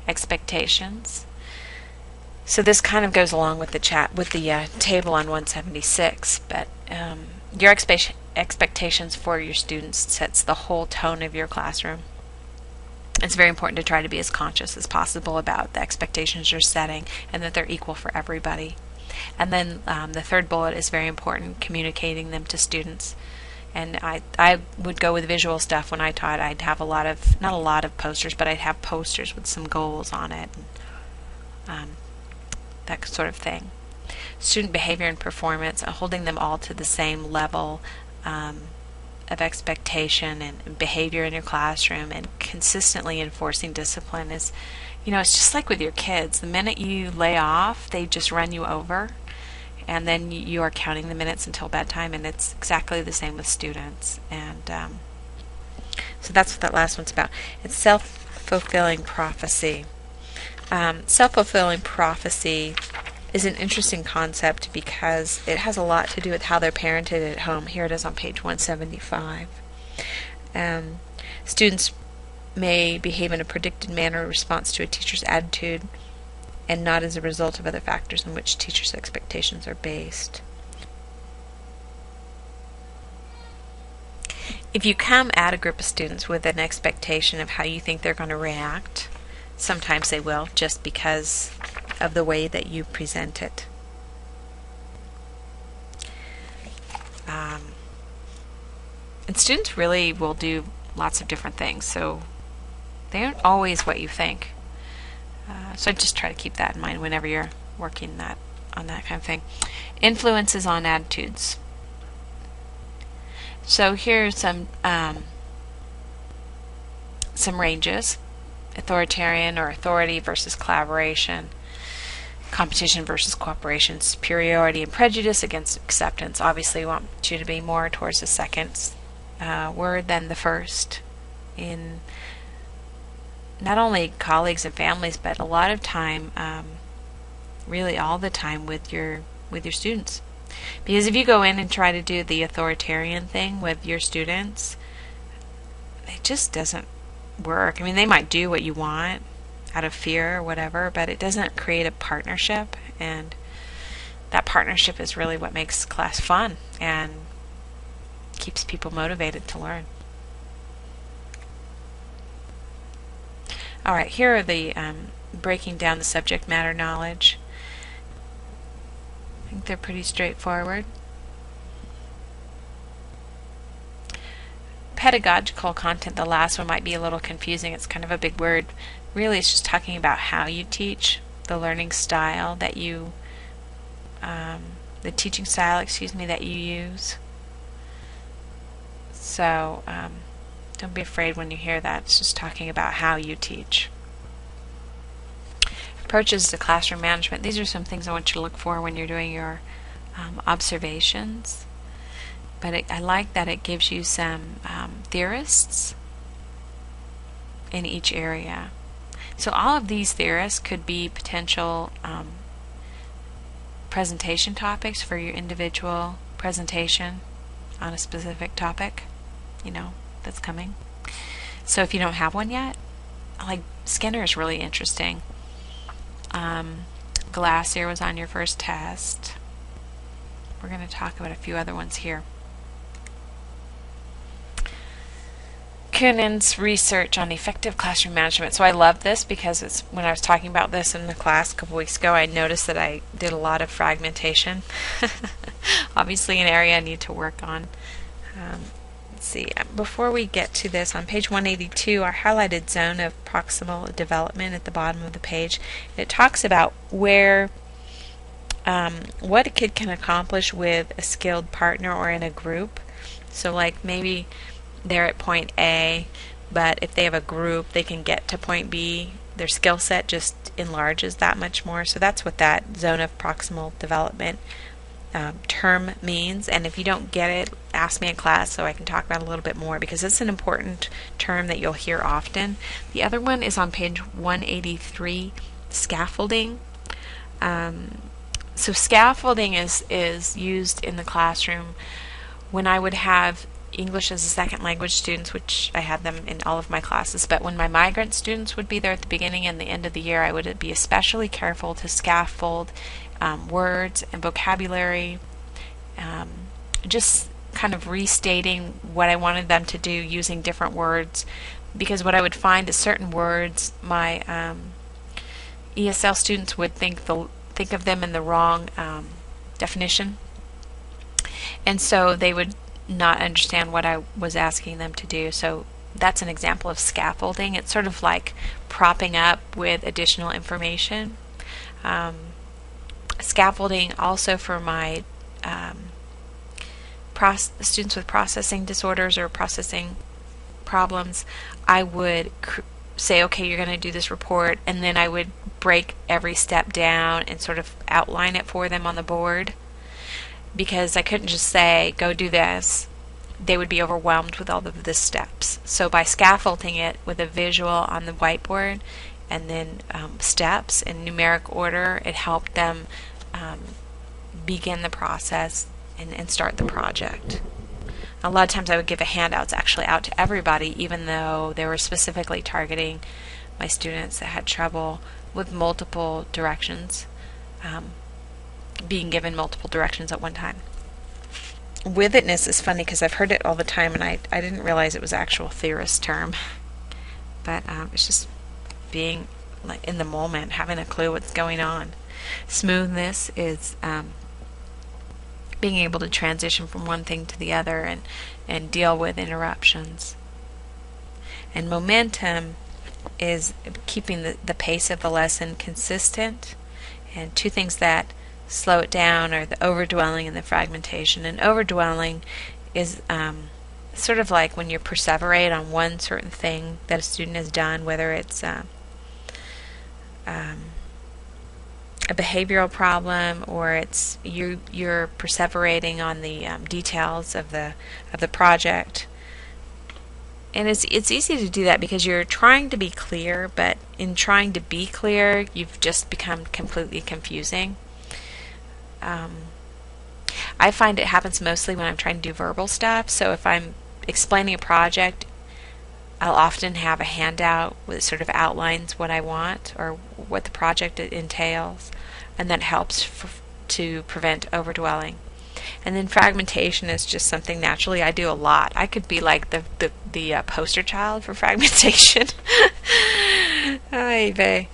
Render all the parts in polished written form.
expectations. So this kind of goes along with the table on 176, but your expectations for your students sets the whole tone of your classroom. It's very important to try to be as conscious as possible about the expectations you're setting and that they're equal for everybody. And then the third bullet is very important, communicating them to students. And I would go with visual stuff when I taught. I'd have not a lot of posters, but I'd have posters with some goals on it, and that sort of thing. Student behavior and performance, holding them all to the same level of expectation and behavior in your classroom, and consistently enforcing discipline is, it's just like with your kids. The minute you lay off, they just run you over, and then you are counting the minutes until bedtime, and it's exactly the same with students. And so that's what that last one's about. It's self-fulfilling prophecy. Self-fulfilling prophecy is an interesting concept because it has a lot to do with how they're parented at home. Here it is on page 175. Students may behave in a predicted manner in response to a teacher's attitude and not as a result of other factors on which teachers' expectations are based. If you come at a group of students with an expectation of how you think they're going to react, sometimes they will, just because of the way that you present it. And students really will do lots of different things, so they aren't always what you think. So I just try to keep that in mind whenever you're working on that kind of thing. Influences on attitudes. So here's some ranges: authoritarian or authority versus collaboration, competition versus cooperation, superiority and prejudice against acceptance. Obviously, we want you to be more towards the second word than the first in not only colleagues and families, but a lot of time, really all the time with your students. Because if you go in and try to do the authoritarian thing with your students, it just doesn't work. I mean, they might do what you want out of fear or whatever, but it doesn't create a partnership, and that partnership is really what makes class fun and keeps people motivated to learn. Alright, here are the breaking down the subject matter knowledge. I think they're pretty straightforward. Pedagogical content, the last one, might be a little confusing. It's kind of a big word. Really, it's just talking about how you teach, the learning style that you, the teaching style, that you use. So, don't be afraid when you hear that. It's just talking about how you teach. Approaches to classroom management. These are some things I want you to look for when you're doing your observations. But I like that it gives you some theorists in each area. So all of these theorists could be potential presentation topics for your individual presentation on a specific topic, that's coming. So if you don't have one yet, like Skinner is really interesting. Glassier was on your first test. We're going to talk about a few other ones here. Kunin's research on effective classroom management. So I love this because when I was talking about this in the class a couple weeks ago, I noticed that I did a lot of fragmentation. Obviously an area I need to work on. Let's see, before we get to this, on page 182, our highlighted zone of proximal development at the bottom of the page, it talks about where what a kid can accomplish with a skilled partner or in a group. So like maybe they're at point A, but if they have a group, they can get to point B. Their skill set just enlarges that much more. So that's what that zone of proximal development term means. And if you don't get it, ask me in class so I can talk about it a little bit more, because it's an important term that you'll hear often. The other one is on page 183, scaffolding. So scaffolding is used in the classroom when I would have English as a second language students, which I had them in all of my classes, but when my migrant students would be there at the beginning and the end of the year, I would be especially careful to scaffold words and vocabulary, just kind of restating what I wanted them to do using different words, because what I would find is certain words my ESL students would think of them in the wrong definition, and so they would not understand what I was asking them to do. So that's an example of scaffolding. It's sort of like propping up with additional information. Scaffolding also for my students with processing disorders or processing problems, I would say, okay, you're going to do this report, and then I would break every step down and sort of outline it for them on the board, because I couldn't just say, go do this. They would be overwhelmed with all of the steps. So by scaffolding it with a visual on the whiteboard and then steps in numeric order, it helped them begin the process and start the project. A lot of times I would give handouts actually out to everybody, even though they were specifically targeting my students that had trouble with multiple directions, being given multiple directions at one time. Withedness is funny because I've heard it all the time, and I didn't realize it was an actual theorist term. But it's just being like in the moment, having a clue what's going on. Smoothness is being able to transition from one thing to the other and deal with interruptions. And momentum is keeping the pace of the lesson consistent. And two things that slow it down are the overdwelling and the fragmentation. And overdwelling is sort of like when you perseverate on one certain thing that a student has done, whether it's a behavioral problem or it's you're perseverating on the details of the project. And it's easy to do that because you're trying to be clear, but in trying to be clear, you've just become completely confusing. I find it happens mostly when I'm trying to do verbal stuff. So if I'm explaining a project, I'll often have a handout that sort of outlines what I want or what the project entails, and that helps to prevent overdwelling. And then fragmentation is just something naturally I do a lot. I could be like the poster child for fragmentation. Ay vey.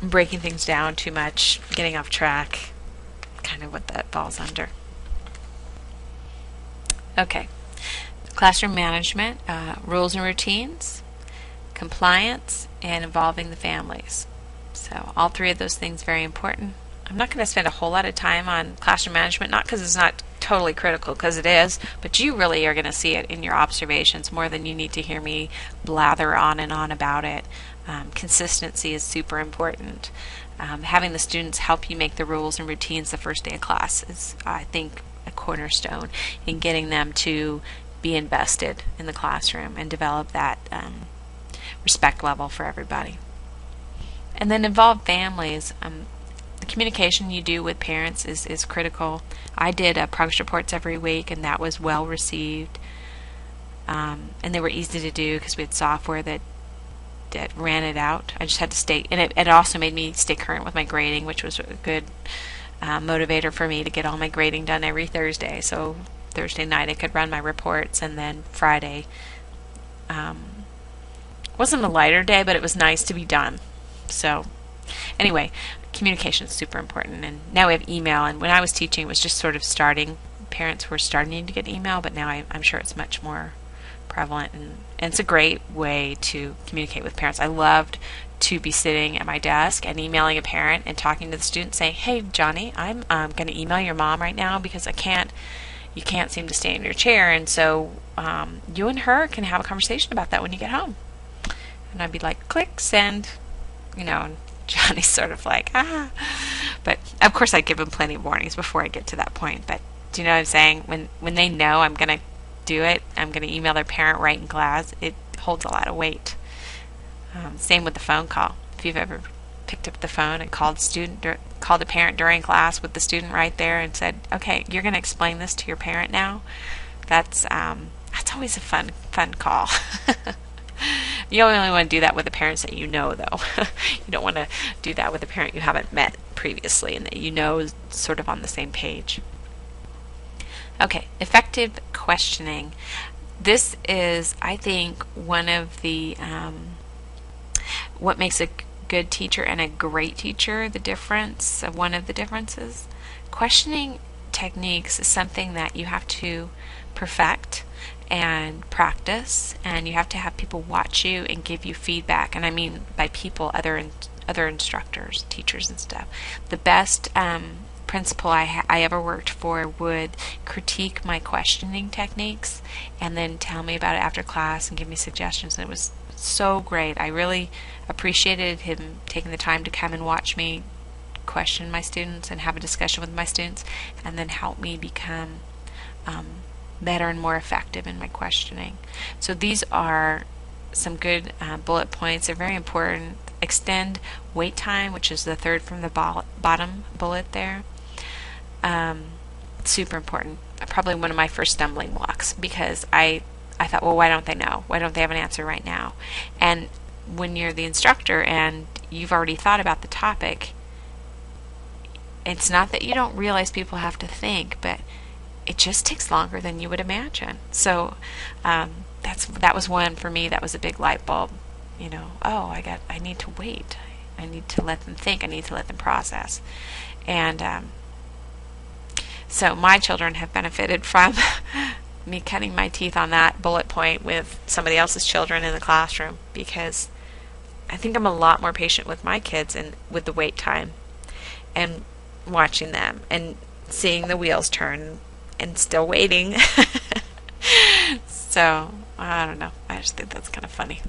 Breaking things down too much, getting off track, kind of what that falls under. Okay, classroom management, rules and routines, compliance, and involving the families. So all three of those things very important. I'm not going to spend a whole lot of time on classroom management, not because it's not totally critical, because it is, but you really are going to see it in your observations more than you need to hear me blather on and on about it. Consistency is super important. Having the students help you make the rules and routines the first day of class is, I think, a cornerstone in getting them to be invested in the classroom and develop that respect level for everybody. And then involve families. The communication you do with parents is critical. I did progress reports every week, and that was well received. And they were easy to do because we had software that ran it out. I just had to stay, and it also made me stay current with my grading, which was a good motivator for me to get all my grading done every Thursday. So Thursday night I could run my reports, and then Friday wasn't a lighter day, but it was nice to be done. So anyway, communication is super important, and now we have email, and when I was teaching it was just sort of starting. Parents were starting to get email, but now I'm sure it's much more prevalent, and it's a great way to communicate with parents. I loved to be sitting at my desk and emailing a parent and talking to the student saying, hey Johnny, I'm going to email your mom right now because you can't seem to stay in your chair, and so you and her can have a conversation about that when you get home. And I'd be like, click, send, and Johnny's sort of like, but of course I'd give him plenty of warnings before I get to that point. But do you know what I'm saying? When they know I'm going to do it, I'm going to email their parent right in class, it holds a lot of weight. Same with the phone call. If you've ever picked up the phone and called a parent during class with the student right there and said, "Okay, you're going to explain this to your parent now." That's always a fun call. You only want to do that with the parents that you know, though. You don't want to do that with a parent you haven't met previously and that you know is sort of on the same page. Okay, effective questioning. This is, I think, one of the what makes a good teacher and a great teacher, one of the differences. Questioning techniques is something that you have to perfect and practice, and you have to have people watch you and give you feedback. And I mean by people, other instructors, teachers and stuff. The best principal I ever worked for would critique my questioning techniques and then tell me about it after class and give me suggestions. And it was so great. I really appreciated him taking the time to come and watch me question my students and have a discussion with my students, and then help me become better and more effective in my questioning. So these are some good bullet points. They're very important. Extend wait time, which is the third from the bottom bullet there. Super important. Probably one of my first stumbling blocks, because I thought, well, why don't they know? Why don't they have an answer right now? And when you're the instructor and you've already thought about the topic, it's not that you don't realize people have to think, but it just takes longer than you would imagine. So that was one for me. That was a big light bulb. Oh, I need to wait. I need to let them think. I need to let them process. And so my children have benefited from me cutting my teeth on that bullet point with somebody else's children in the classroom, because I think I'm a lot more patient with my kids and with the wait time and watching them and seeing the wheels turn and still waiting. So I don't know. I just think that's kind of funny.